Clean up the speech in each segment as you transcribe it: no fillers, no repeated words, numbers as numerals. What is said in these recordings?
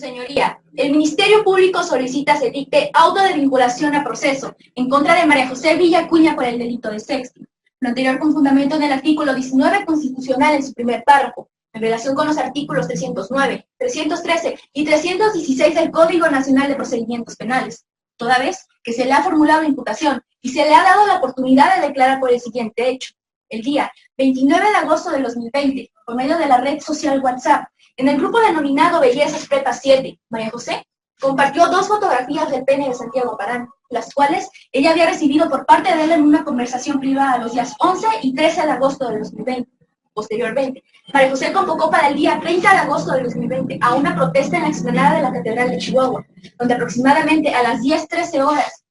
Señoría, el Ministerio Público solicita se dicte auto de vinculación a proceso en contra de María José Villacuña por el delito de sexting. Lo anterior con fundamento en el artículo 19 constitucional en su primer párrafo, en relación con los artículos 309, 313 y 316 del Código Nacional de Procedimientos Penales, toda vez que se le ha formulado la imputación y se le ha dado la oportunidad de declarar por el siguiente hecho. El día 29 de agosto de 2020, por medio de la red social WhatsApp, en el grupo denominado Bellezas Prepa 7, María José compartió 2 fotografías del pene de Santiago Parán, las cuales ella había recibido por parte de él en una conversación privada los días 11 y 13 de agosto de 2020. Posteriormente, María José convocó para el día 30 de agosto de 2020 a una protesta en la explanada de la Catedral de Chihuahua, donde aproximadamente a las 10:13 horas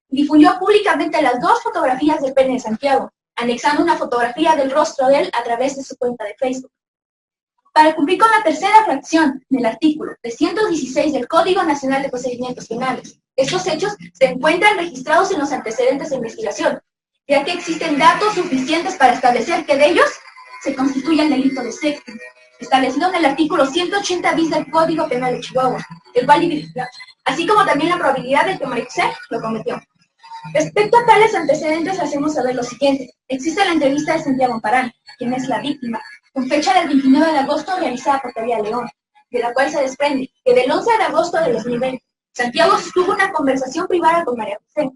difundió públicamente las 2 fotografías del pene de Santiago, anexando una fotografía del rostro de él a través de su cuenta de Facebook. Para cumplir con la tercera fracción del artículo 316 del Código Nacional de Procedimientos Penales, estos hechos se encuentran registrados en los antecedentes de investigación, ya que existen datos suficientes para establecer que de ellos se constituye el delito de sexting, establecido en el artículo 180 bis del Código Penal de Chihuahua, el cual dividirá, así como también la probabilidad de que María José lo cometió. Respecto a tales antecedentes, hacemos saber lo siguiente. Existe la entrevista de Santiago Parán, quien es la víctima, con fecha del 29 de agosto realizada por Tavía León, de la cual se desprende que del 11 de agosto de 2020, Santiago tuvo una conversación privada con María José,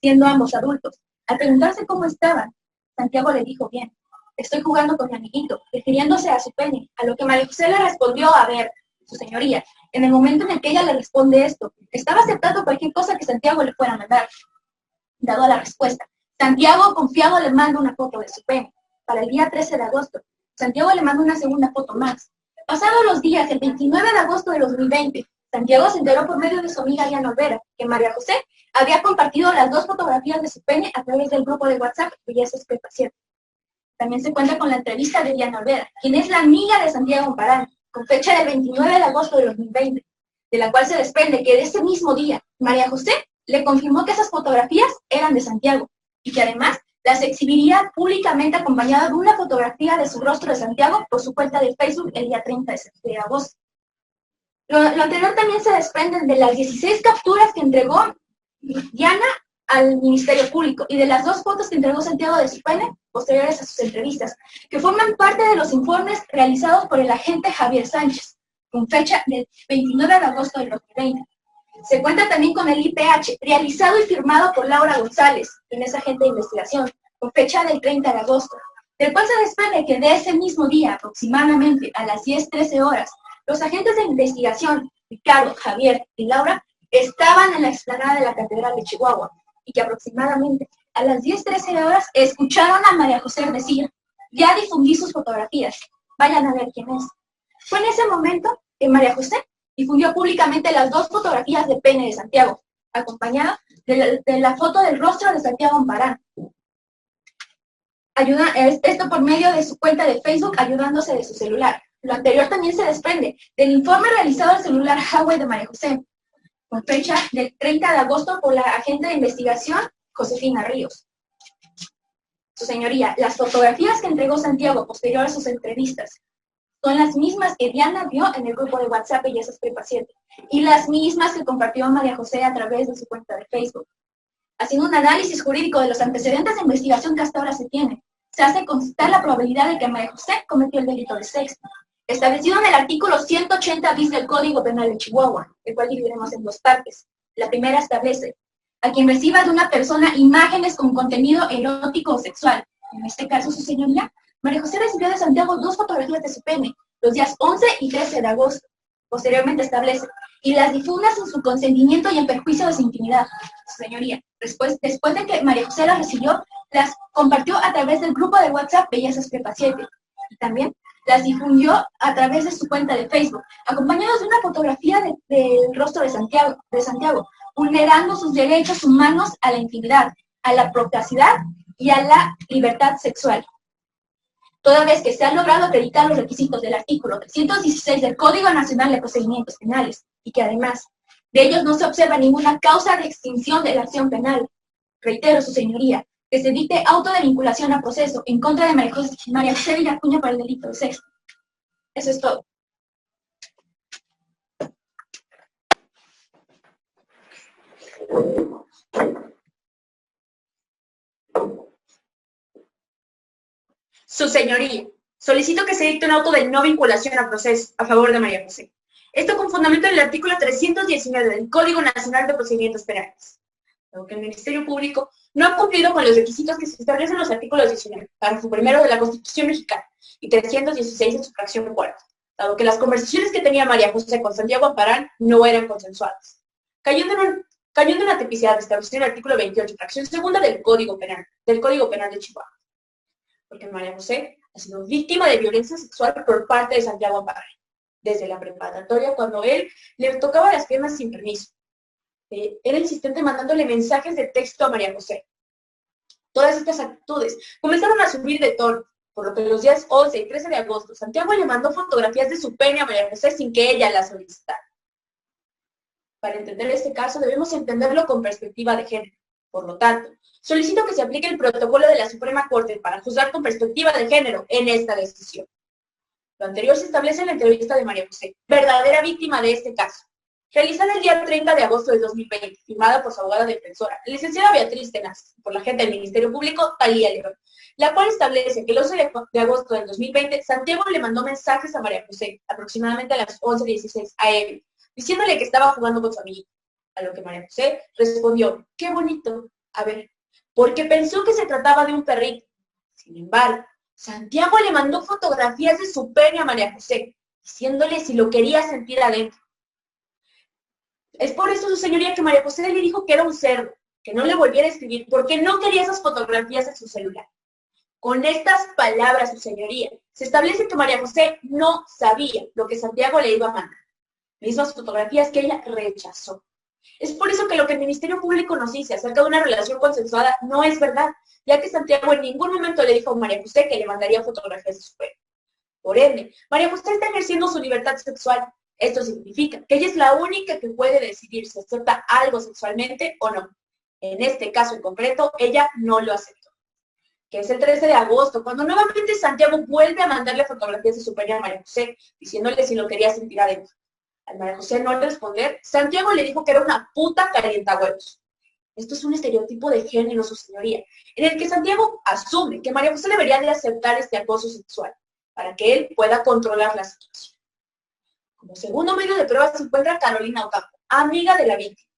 siendo ambos adultos. Al preguntarse cómo estaban, Santiago le dijo bien, estoy jugando con mi amiguito, refiriéndose a su pene, a lo que María José le respondió, a ver, su señoría, en el momento en el que ella le responde esto, estaba aceptando cualquier cosa que Santiago le fuera a mandar. Dado a la respuesta, Santiago, confiado, le manda una foto de su pene. Para el día 13 de agosto, Santiago le manda una segunda foto más. Pasados los días, el 29 de agosto de 2020, Santiago se enteró por medio de su amiga Diana Olvera que María José había compartido las 2 fotografías de su pene a través del grupo de WhatsApp Bellezas Prepa 7. También se cuenta con la entrevista de Diana Olvera, quien es la amiga de Santiago Parán, con fecha del 29 de agosto de 2020, de la cual se desprende que de ese mismo día, María José le confirmó que esas fotografías eran de Santiago y que además las exhibiría públicamente acompañada de una fotografía de su rostro de Santiago por su cuenta de Facebook el día 30 de agosto. Lo anterior también se desprende de las 16 capturas que entregó Diana al Ministerio Público y de las 2 fotos que entregó Santiago de su pene posteriores a sus entrevistas, que forman parte de los informes realizados por el agente Javier Sánchez, con fecha del 29 de agosto del 2020. Se cuenta también con el IPH, realizado y firmado por Laura González, quien es agente de investigación, con fecha del 30 de agosto, del cual se desprende que de ese mismo día, aproximadamente a las 10:13 horas, los agentes de investigación, Ricardo, Javier y Laura, estaban en la explanada de la Catedral de Chihuahua, y que aproximadamente a las 10:13 horas escucharon a María José decir, ya difundí sus fotografías, vayan a ver quién es. Fue en ese momento que María José difundió públicamente las 2 fotografías de pene de Santiago, acompañada de la foto del rostro de Santiago Parán. Esto por medio de su cuenta de Facebook, ayudándose de su celular. Lo anterior también se desprende del informe realizado al celular Huawei de María José, con fecha del 30 de agosto por la agente de investigación Josefina Ríos. Su señoría, las fotografías que entregó Santiago posterior a sus entrevistas son las mismas que Diana vio en el grupo de WhatsApp Bellezas Prepa 7 y las mismas que compartió María José a través de su cuenta de Facebook. Haciendo un análisis jurídico de los antecedentes de investigación que hasta ahora se tiene, se hace constar la probabilidad de que María José cometió el delito de sexting, establecido en el artículo 180 bis del Código Penal de Chihuahua, el cual dividiremos en 2 partes. La primera establece a quien reciba de una persona imágenes con contenido erótico o sexual. En este caso, su señoría, María José recibió de Santiago 2 fotografías de su pene, los días 11 y 13 de agosto. Posteriormente establece, y las difunda sin su consentimiento y en perjuicio de su intimidad. Su señoría, después de que María José las recibió, las compartió a través del grupo de WhatsApp Bellezas Prepa 7. Y también las difundió a través de su cuenta de Facebook, acompañados de una fotografía del rostro de Santiago, vulnerando sus derechos humanos a la intimidad, a la privacidad y a la libertad sexual. Toda vez que se han logrado acreditar los requisitos del artículo 316 del Código Nacional de Procedimientos Penales y que además de ellos no se observa ninguna causa de extinción de la acción penal, reitero, su señoría, que se dicte auto de vinculación a proceso en contra de María José Villacuña por el delito de sexting. Eso es todo. Su señoría, solicito que se dicte un auto de no vinculación a proceso a favor de María José. Esto con fundamento en el artículo 319 del Código Nacional de Procedimientos Penales. Aunque el Ministerio Público no ha cumplido con los requisitos que se establecen en los artículos 19, párrafo primero de la Constitución Mexicana y 316 en su fracción cuarta, dado que las conversaciones que tenía María José con Santiago Amparán no eran consensuadas. Cayendo en una tipicidad establecida en el artículo 28, fracción segunda del Código Penal de Chihuahua, porque María José ha sido víctima de violencia sexual por parte de Santiago Amparán, desde la preparatoria, cuando él le tocaba las piernas sin permiso. Era insistente mandándole mensajes de texto a María José. Todas estas actitudes comenzaron a subir de tono, por lo que los días 11 y 13 de agosto, Santiago le mandó fotografías de su pene a María José sin que ella las solicitara. Para entender este caso, debemos entenderlo con perspectiva de género. Por lo tanto, solicito que se aplique el protocolo de la Suprema Corte para juzgar con perspectiva de género en esta decisión. Lo anterior se establece en la entrevista de María José, verdadera víctima de este caso, realizada el día 30 de agosto de 2020, firmada por su abogada defensora, la licenciada Beatriz Tenaz, por la agente del Ministerio Público, Talía León, la cual establece que el 11 de agosto del 2020, Santiago le mandó mensajes a María José, aproximadamente a las 11:16 a.m., diciéndole que estaba jugando con su amigo. A lo que María José respondió, qué bonito, a ver, porque pensó que se trataba de un perrito. Sin embargo, Santiago le mandó fotografías de su pene a María José, diciéndole si lo quería sentir adentro. Es por eso, su señoría, que María José le dijo que era un cerdo, que no le volviera a escribir, porque no quería esas fotografías en su celular. Con estas palabras, su señoría, se establece que María José no sabía lo que Santiago le iba a mandar. Mismas fotografías que ella rechazó. Es por eso que lo que el Ministerio Público nos dice acerca de una relación consensuada no es verdad, ya que Santiago en ningún momento le dijo a María José que le mandaría fotografías de su pene. Por ende, María José está ejerciendo su libertad sexual. Esto significa que ella es la única que puede decidir si acepta algo sexualmente o no. En este caso en concreto, ella no lo aceptó. Que es el 13 de agosto, cuando nuevamente Santiago vuelve a mandarle fotografías de su pene a María José, diciéndole si lo quería sentir adentro. Al María José no responder, Santiago le dijo que era una puta calientahuevos. Esto es un estereotipo de género, su señoría, en el que Santiago asume que María José debería de aceptar este acoso sexual para que él pueda controlar la situación. Como segundo medio de prueba se encuentra Carolina Ocampo, amiga de la víctima,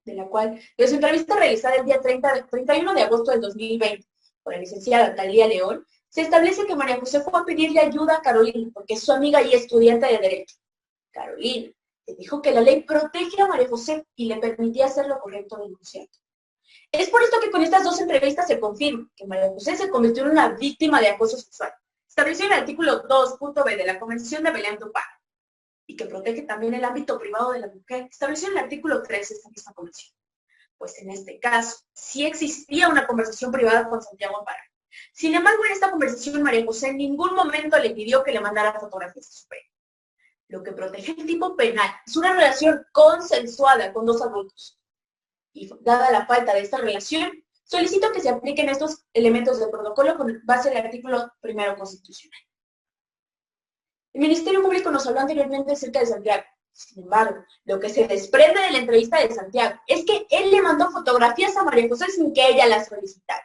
de la cual, en su entrevista realizada el día 31 de agosto del 2020 por la licenciada Talía León, se establece que María José fue a pedirle ayuda a Carolina porque es su amiga y estudiante de Derecho. Carolina le dijo que la ley protege a María José y le permitía hacer lo correcto denunciando. Es por esto que con estas dos entrevistas se confirma que María José se convirtió en una víctima de acoso sexual, establecido en el artículo 2.b de la Convención de Belém do Pará, y que protege también el ámbito privado de la mujer, establecido en el artículo 3 de esta misma convención. Pues en este caso, sí existía una conversación privada con Santiago Amparán. Sin embargo, en esta conversación, María José en ningún momento le pidió que le mandara fotografías de su pene. Lo que protege el tipo penal es una relación consensuada con dos adultos. Y dada la falta de esta relación, solicito que se apliquen estos elementos del protocolo con base en el artículo 1 constitucional. El Ministerio Público nos habló anteriormente acerca de Santiago. Sin embargo, lo que se desprende de la entrevista de Santiago es que él le mandó fotografías a María José sin que ella las solicitara,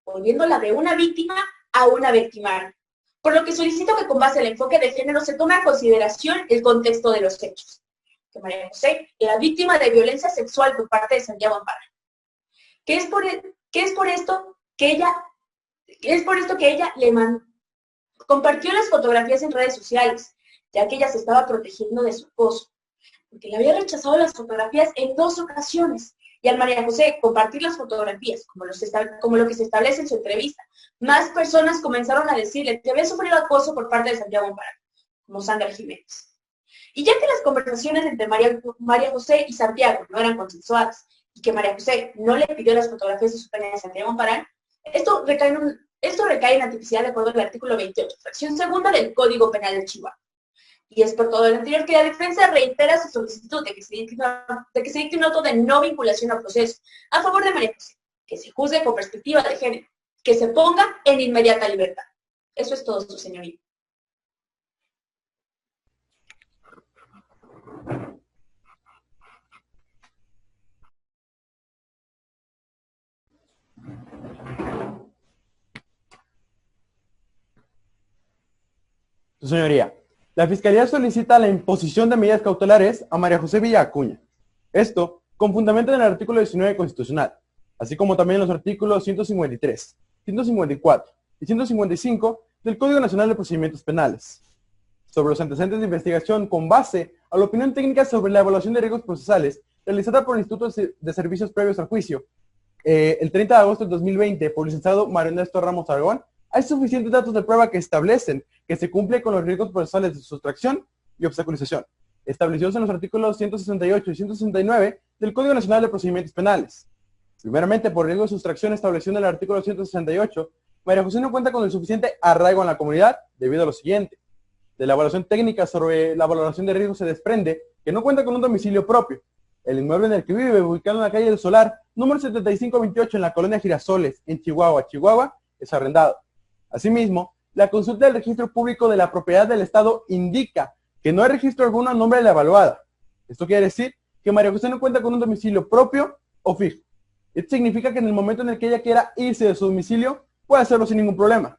volviéndola de una víctima a una victimaria. Por lo que solicito que con base al enfoque de género se tome a consideración el contexto de los hechos. Que María José era víctima de violencia sexual por parte de Santiago Amparán. Que es por esto que ella compartió las fotografías en redes sociales, ya que ella se estaba protegiendo de su acoso, porque le había rechazado las fotografías en 2 ocasiones. Y al María José compartir las fotografías, como lo que se establece en su entrevista, más personas comenzaron a decirle que había sufrido acoso por parte de Santiago Amparán, como Sandra Jiménez. Y ya que las conversaciones entre María José y Santiago no eran consensuadas, y que María José no le pidió las fotografías de su pene a Santiago Amparán, esto recae en la tipicidad de acuerdo al artículo 28, fracción segunda del Código Penal de Chihuahua. Y es por todo lo anterior que la defensa reitera su solicitud de que se dicte un auto de no vinculación al proceso a favor de María José, que se juzgue con perspectiva de género, que se ponga en inmediata libertad. Eso es todo, su señoría. Su señoría, la Fiscalía solicita la imposición de medidas cautelares a María José Villa Acuña. Esto con fundamento en el artículo 19 constitucional, así como también los artículos 153, 154 y 155 del Código Nacional de Procedimientos Penales, sobre los antecedentes de investigación con base a la opinión técnica sobre la evaluación de riesgos procesales realizada por el Instituto de Servicios Previos al Juicio, el 30 de agosto del 2020 por el licenciado Mario Ernesto Ramos Aragón. Hay suficientes datos de prueba que establecen que se cumple con los riesgos procesales de sustracción y obstaculización, establecidos en los artículos 168 y 169 del Código Nacional de Procedimientos Penales. Primeramente, por riesgo de sustracción establecido en el artículo 168, María José no cuenta con el suficiente arraigo en la comunidad debido a lo siguiente. De la evaluación técnica sobre la valoración de riesgo se desprende que no cuenta con un domicilio propio. El inmueble en el que vive, ubicado en la calle del Solar, número 7528 en la colonia Girasoles, en Chihuahua, es arrendado. Asimismo, la consulta del registro público de la propiedad del Estado indica que no hay registro alguno a nombre de la evaluada. Esto quiere decir que María José no cuenta con un domicilio propio o fijo. Esto significa que en el momento en el que ella quiera irse de su domicilio, puede hacerlo sin ningún problema.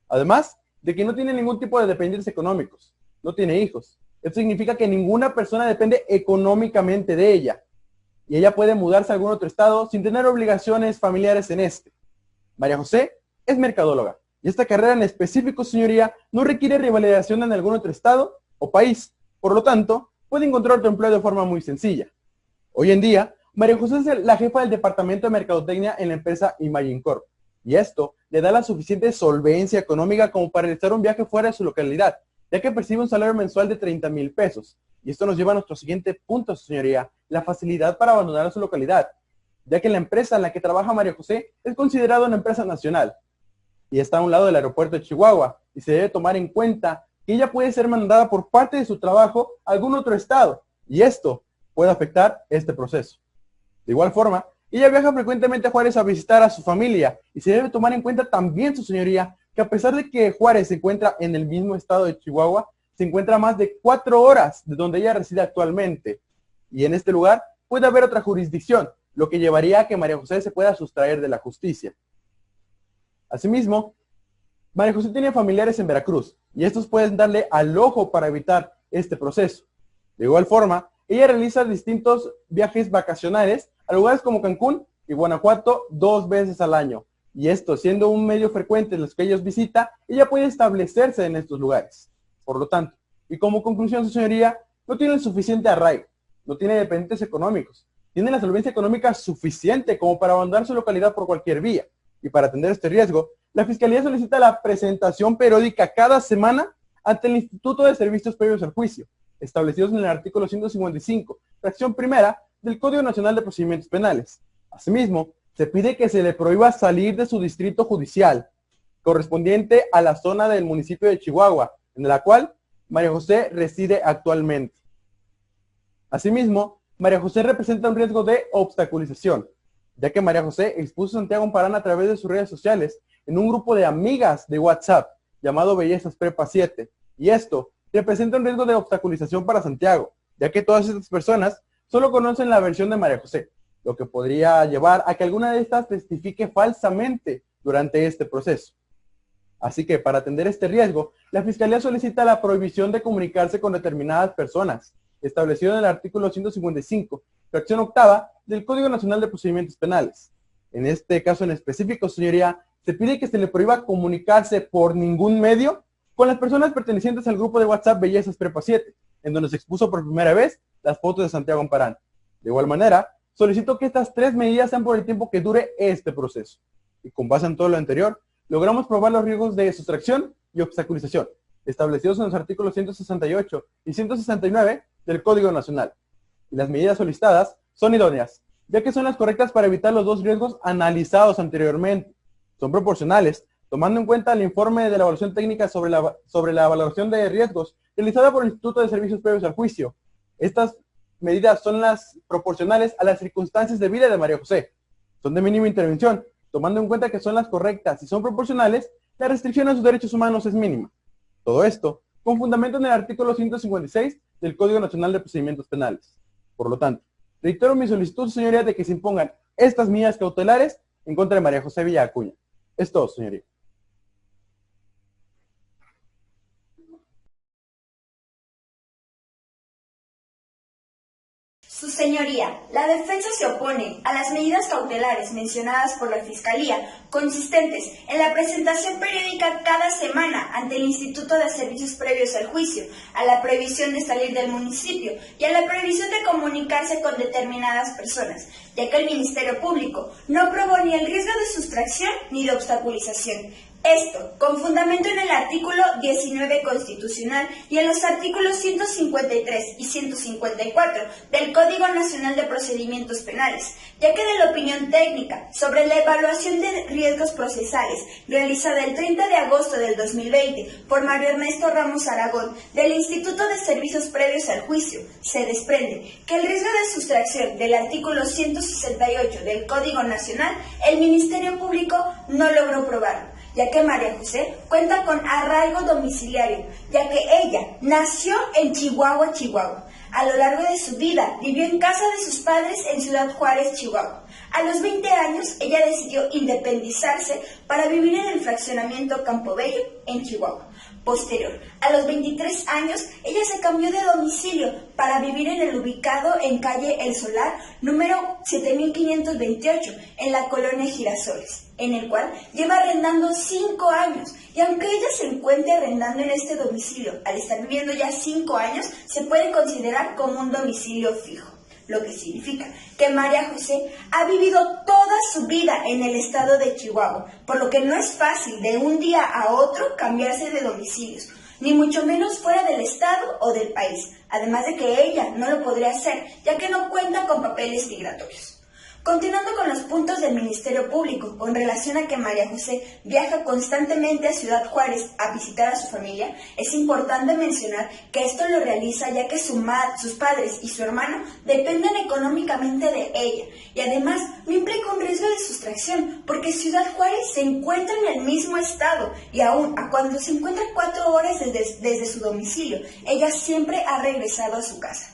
Además de que no tiene ningún tipo de dependientes económicos, no tiene hijos. Esto significa que ninguna persona depende económicamente de ella, y ella puede mudarse a algún otro estado sin tener obligaciones familiares en este. María José es mercadóloga, y esta carrera en específico, señoría, no requiere revalidación en algún otro estado o país. Por lo tanto, puede encontrar otro empleo de forma muy sencilla. Hoy en día, María José es la jefa del departamento de mercadotecnia en la empresa Imagine Corp, y esto le da la suficiente solvencia económica como para realizar un viaje fuera de su localidad, ya que percibe un salario mensual de 30,000 pesos. Y esto nos lleva a nuestro siguiente punto, señoría, la facilidad para abandonar su localidad, ya que la empresa en la que trabaja María José es considerada una empresa nacional y está a un lado del aeropuerto de Chihuahua, y se debe tomar en cuenta que ella puede ser mandada por parte de su trabajo a algún otro estado, y esto puede afectar este proceso. De igual forma, ella viaja frecuentemente a Juárez a visitar a su familia, y se debe tomar en cuenta también, su señoría, que a pesar de que Juárez se encuentra en el mismo estado de Chihuahua, se encuentra a más de 4 horas de donde ella reside actualmente, y en este lugar puede haber otra jurisdicción, lo que llevaría a que María José se pueda sustraer de la justicia. Asimismo, María José tiene familiares en Veracruz, y estos pueden darle al ojo para evitar este proceso. De igual forma, ella realiza distintos viajes vacacionales a lugares como Cancún y Guanajuato 2 veces al año, y esto siendo un medio frecuente en los que ellos visita, ella puede establecerse en estos lugares. Por lo tanto, y como conclusión, su señoría, no tiene el suficiente arraigo, no tiene dependientes económicos, tiene la solvencia económica suficiente como para abandonar su localidad por cualquier vía, y para atender este riesgo, la Fiscalía solicita la presentación periódica cada semana ante el Instituto de Servicios Previos al Juicio, establecidos en el artículo 155, fracción primera del Código Nacional de Procedimientos Penales. Asimismo, se pide que se le prohíba salir de su distrito judicial, correspondiente a la zona del municipio de Chihuahua, en la cual María José reside actualmente. Asimismo, María José representa un riesgo de obstaculización, ya que María José expuso a Santiago Amparán a través de sus redes sociales en un grupo de amigas de WhatsApp llamado Bellezas Prepa 7, y esto representa un riesgo de obstaculización para Santiago, ya que todas estas personas solo conocen la versión de María José, lo que podría llevar a que alguna de estas testifique falsamente durante este proceso. Así que para atender este riesgo, la Fiscalía solicita la prohibición de comunicarse con determinadas personas, establecido en el artículo 155, fracción octava del Código Nacional de Procedimientos Penales. En este caso en específico, señoría, se pide que se le prohíba comunicarse por ningún medio con las personas pertenecientes al grupo de WhatsApp Bellezas Prepa 7, en donde se expuso por primera vez las fotos de Santiago Amparán. De igual manera, solicito que estas 3 medidas sean por el tiempo que dure este proceso. Y con base en todo lo anterior, logramos probar los riesgos de sustracción y obstaculización, establecidos en los artículos 168 y 169 del Código Nacional. Y las medidas solicitadas son idóneas, ya que son las correctas para evitar los 2 riesgos analizados anteriormente. Son proporcionales, tomando en cuenta el informe de la evaluación técnica sobre la valoración de riesgos realizada por el Instituto de Servicios Previos al Juicio. Estas medidas son las proporcionales a las circunstancias de vida de María José. Son de mínima intervención, tomando en cuenta que son las correctas y son proporcionales, la restricción a sus derechos humanos es mínima. Todo esto con fundamento en el artículo 156 del Código Nacional de Procedimientos Penales. Por lo tanto, reitero mi solicitud, señoría, de que se impongan estas medidas cautelares en contra de María José Villa Acuña. Es todo, señoría. Su señoría, la defensa se opone a las medidas cautelares mencionadas por la Fiscalía, consistentes en la presentación periódica cada semana ante el Instituto de Servicios Previos al Juicio, a la prohibición de salir del municipio y a la prohibición de comunicarse con determinadas personas, ya que el Ministerio Público no probó ni el riesgo de sustracción ni de obstaculización. Esto, con fundamento en el artículo 19 constitucional y en los artículos 153 y 154 del Código Nacional de Procedimientos Penales, ya que de la opinión técnica sobre la evaluación de riesgos procesales realizada el 30 de agosto del 2020 por Mario Ernesto Ramos Aragón del Instituto de Servicios Previos al Juicio, se desprende que el riesgo de sustracción del artículo 168 del Código Nacional, el Ministerio Público no logró probarlo, ya que María José cuenta con arraigo domiciliario, ya que ella nació en Chihuahua, Chihuahua. A lo largo de su vida vivió en casa de sus padres en Ciudad Juárez, Chihuahua. A los 20 años ella decidió independizarse para vivir en el fraccionamiento Campo Bello, en Chihuahua. Posterior, a los 23 años, ella se cambió de domicilio para vivir en el ubicado en calle El Solar, número 7528, en la colonia Girasoles, en el cual lleva arrendando 5 años. Y aunque ella se encuentre arrendando en este domicilio, al estar viviendo ya 5 años, se puede considerar como un domicilio fijo, lo que significa que María José ha vivido toda su vida en el estado de Chihuahua, por lo que no es fácil de un día a otro cambiarse de domicilios, ni mucho menos fuera del estado o del país, además de que ella no lo podría hacer, ya que no cuenta con papeles migratorios. Continuando con los puntos del Ministerio Público, con relación a que María José viaja constantemente a Ciudad Juárez a visitar a su familia, es importante mencionar que esto lo realiza ya que sus padres y su hermano dependen económicamente de ella, y además no implica un riesgo de sustracción, porque Ciudad Juárez se encuentra en el mismo estado, y aún a cuando se encuentra 4 horas desde su domicilio, ella siempre ha regresado a su casa.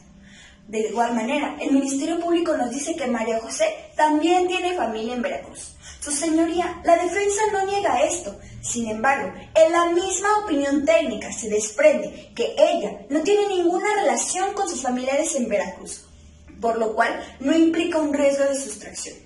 De igual manera, el Ministerio Público nos dice que María José también tiene familia en Veracruz. Su señoría, la defensa no niega esto. Sin embargo, en la misma opinión técnica se desprende que ella no tiene ninguna relación con sus familiares en Veracruz, por lo cual no implica un riesgo de sustracción.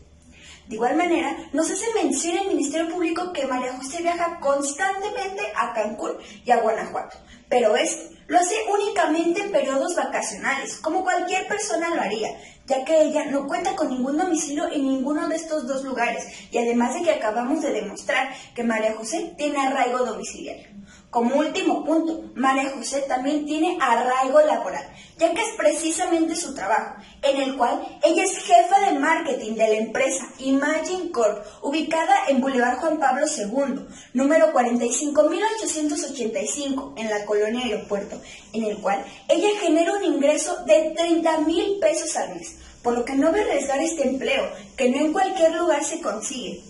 De igual manera, nos hace mención el Ministerio Público que María José viaja constantemente a Cancún y a Guanajuato, pero esto lo hace únicamente en periodos vacacionales, como cualquier persona lo haría, ya que ella no cuenta con ningún domicilio en ninguno de estos dos lugares, y además de que acabamos de demostrar que María José tiene arraigo domiciliario. Como último punto, María José también tiene arraigo laboral, ya que es precisamente su trabajo, en el cual ella es jefa de marketing de la empresa Imagine Corp, ubicada en Boulevard Juan Pablo II, número 45.885, en la colonia Aeropuerto, en el cual ella genera un ingreso de 30,000 pesos al mes, por lo que no ve arriesgar este empleo, que no en cualquier lugar se consigue,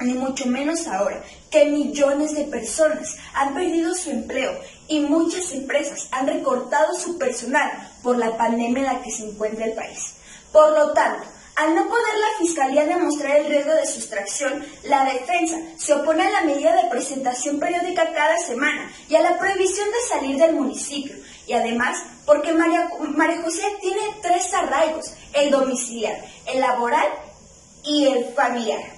ni mucho menos ahora, que millones de personas han perdido su empleo y muchas empresas han recortado su personal por la pandemia en la que se encuentra el país. Por lo tanto, al no poder la Fiscalía demostrar el riesgo de sustracción, la defensa se opone a la medida de presentación periódica cada semana y a la prohibición de salir del municipio. Y además, porque María José tiene 3 arraigos: el domiciliar, el laboral y el familiar.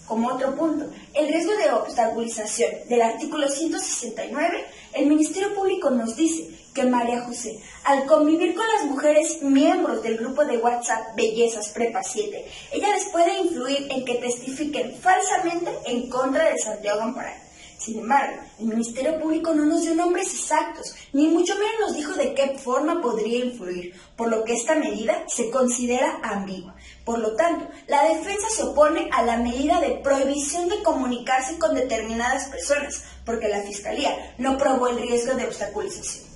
Como otro punto, el riesgo de obstaculización del artículo 169, el Ministerio Público nos dice que María José, al convivir con las mujeres miembros del grupo de WhatsApp Bellezas Prepa 7, ella les puede influir en que testifiquen falsamente en contra de Santiago Amparal. Sin embargo, el Ministerio Público no nos dio nombres exactos, ni mucho menos nos dijo de qué forma podría influir, por lo que esta medida se considera ambigua. Por lo tanto, la defensa se opone a la medida de prohibición de comunicarse con determinadas personas, porque la Fiscalía no probó el riesgo de obstaculización.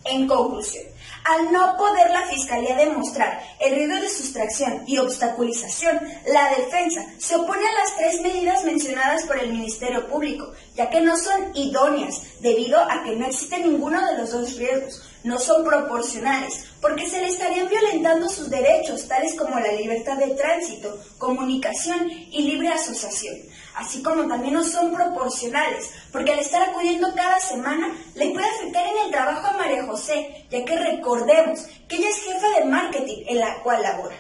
En conclusión, al no poder la Fiscalía demostrar el riesgo de sustracción y obstaculización, la defensa se opone a las 3 medidas mencionadas por el Ministerio Público, ya que no son idóneas, debido a que no existe ninguno de los 2 riesgos, no son proporcionales, porque se le estarían violentando sus derechos, tales como la libertad de tránsito, comunicación y libre asociación, así como también no son proporcionales, porque al estar acudiendo cada semana le puede afectar en el trabajo a María José, ya que recordemos que ella es jefa de marketing en la cual labora.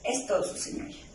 Es todo, su señoría.